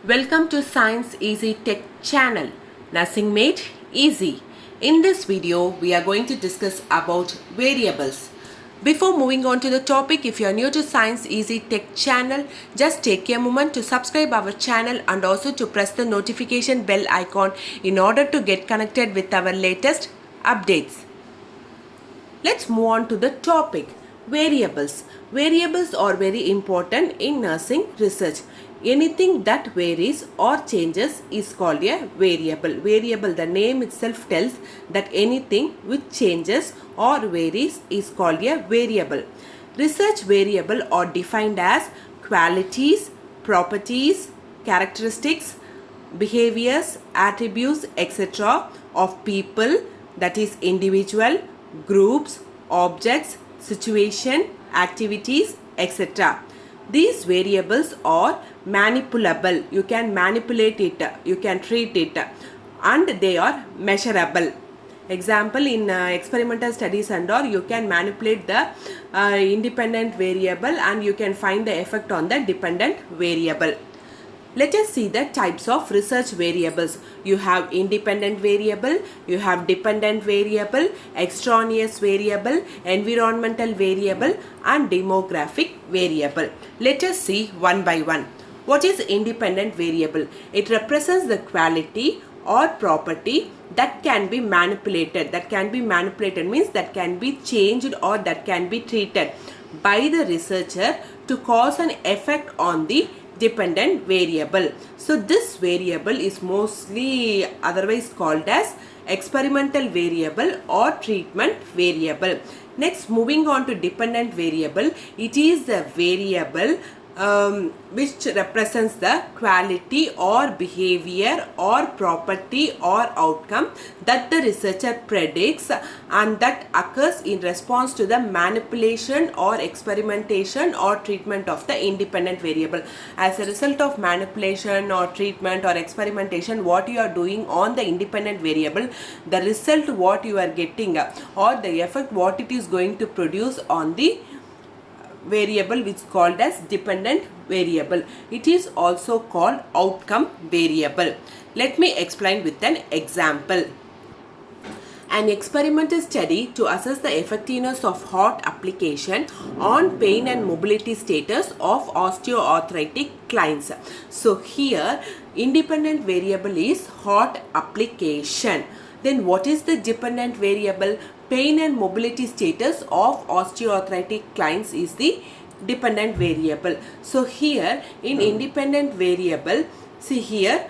Welcome to Science Easy Tech channel, Nursing Made Easy. In this video, we are going to discuss about variables. Before moving on to the topic, if you are new to Science Easy Tech channel, just take a moment to subscribe our channel and also to press the notification bell icon in order to get connected with our latest updates. Let's move on to the topic. Variables. Variables are very important in nursing research. Anything that varies or changes is called a variable. Variable, the name itself tells that anything which changes or varies is called a variable. Research variable are defined as qualities, properties, characteristics, behaviors, attributes, etc. of people, that is individual, groups, objects, situation, activities, etc. These variables are manipulable. You can manipulate it, you can treat it, and they are measurable. Example, in experimental studies and all, you can manipulate the independent variable and you can find the effect on the dependent variable. Let us see the types of research variables. You have independent variable, you have dependent variable, extraneous variable, environmental variable, and demographic variable. Let us see one by one. What is independent variable? It represents the quality or property that can be manipulated. That can be manipulated means that can be changed or that can be treated by the researcher to cause an effect on the dependent variable. So this variable is mostly otherwise called as experimental variable or treatment variable. Next, moving on to dependent variable, it is a variable which represents the quality or behavior or property or outcome that the researcher predicts and that occurs in response to the manipulation or experimentation or treatment of the independent variable. As a result of manipulation or treatment or experimentation, what you are doing on the independent variable, the result what you are getting or the effect what it is going to produce on the variable which is called as dependent variable. It is also called outcome variable. Let me explain with an example. An experimental study to assess the effectiveness of HOT application on pain and mobility status of osteoarthritic clients. So here independent variable is HOT application. Then what is the dependent variable? Pain and mobility status of osteoarthritic clients is the dependent variable. So here in independent variable, see here,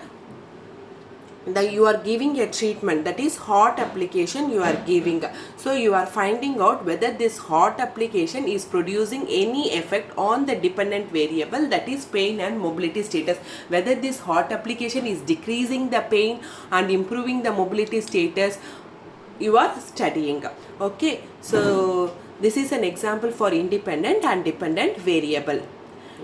you are giving a treatment, that is HOT application you are giving. So you are finding out whether this HOT application is producing any effect on the dependent variable, that is pain and mobility status. Whether this HOT application is decreasing the pain and improving the mobility status, you are studying. Okay, so this is an example for independent and dependent variable.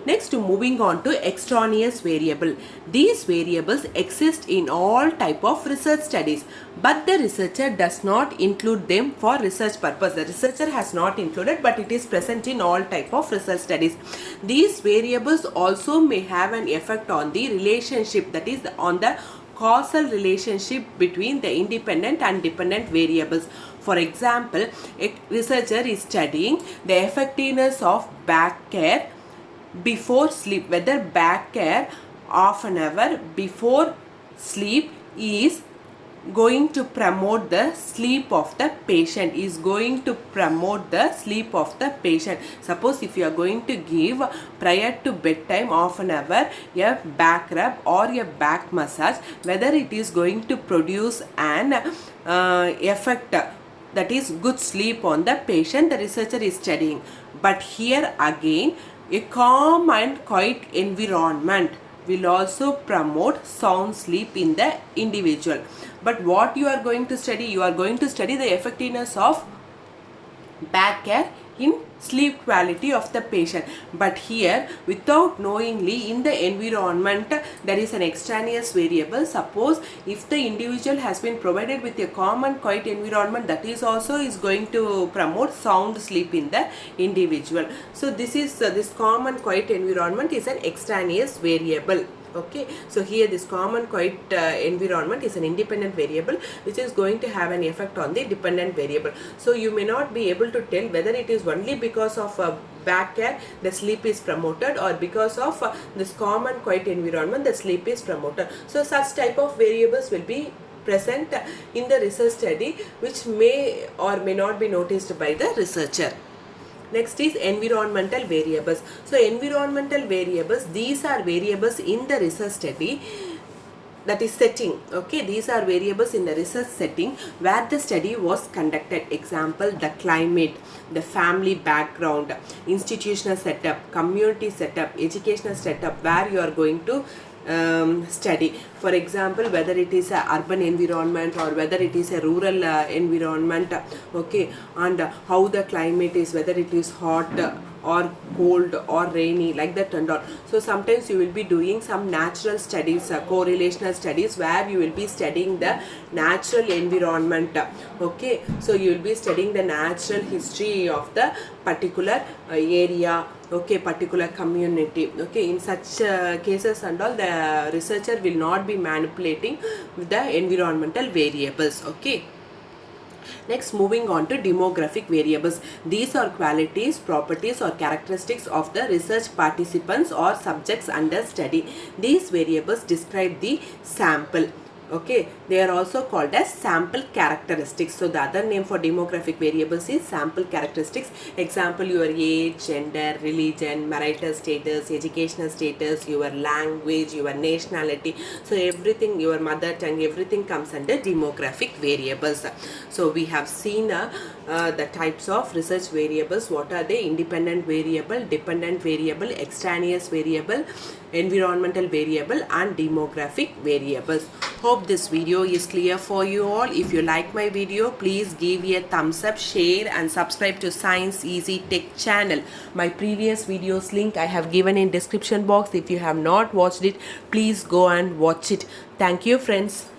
Next, moving on to extraneous variable. These variables exist in all type of research studies, but the researcher does not include them for research purpose. The researcher has not included, but it is present in all type of research studies. These variables also may have an effect on the relationship, that is on the causal relationship between the independent and dependent variables. For example, a researcher is studying the effectiveness of back care before sleep, whether back care half an hour before sleep is going to promote the sleep of the patient, is going to promote the sleep of the patient. Suppose if you are going to give prior to bedtime half an hour a back rub or a back massage, whether it is going to produce an effect, that is good sleep on the patient, the researcher is studying. But here again, a calm and quiet environment will also promote sound sleep in the individual. But what you are going to study? You are going to study the effectiveness of back care in sleep quality of the patient. But here, without knowingly, in the environment there is an extraneous variable. Suppose if the individual has been provided with a calm and quiet environment, that is also is going to promote sound sleep in the individual. So this is this calm and quiet environment is an extraneous variable. Okay, so here this common quiet environment is an independent variable which is going to have an effect on the dependent variable. So you may not be able to tell whether it is only because of back care the sleep is promoted, or because of this common quiet environment the sleep is promoted. So such type of variables will be present in the research study, which may or may not be noticed by the researcher. Next is environmental variables. So environmental variables, these are variables in the research study, that is setting. Okay, these are variables in the research setting where the study was conducted. Example, the climate, the family background, institutional setup, community setup, educational setup, where you are going to study. For example, whether it is a urban environment or whether it is a rural environment, okay, and how the climate is, whether it is hot or cold or rainy, like that and all. So sometimes you will be doing some natural studies, correlational studies, where you will be studying the natural environment. Okay, so you will be studying the natural history of the particular area, okay, particular community. Okay, in such cases and all, the researcher will not be manipulating with the environmental variables. Okay. Next, moving on to demographic variables. These are qualities, properties or characteristics of the research participants or subjects under study. These variables describe the sample. Okay, they are also called as sample characteristics. So the other name for demographic variables is sample characteristics. Example, your age, gender, religion, marital status, educational status, your language, your nationality. So everything, your mother tongue, everything comes under demographic variables. So we have seen the types of research variables. What are they? Independent variable, dependent variable, extraneous variable, environmental variable and demographic variables. Hope this video is clear for you all. If you like my video, please give a thumbs up, share and subscribe to Science Easy Tech channel. My previous videos link I have given in description box. If you have not watched it, please go and watch it. Thank you friends.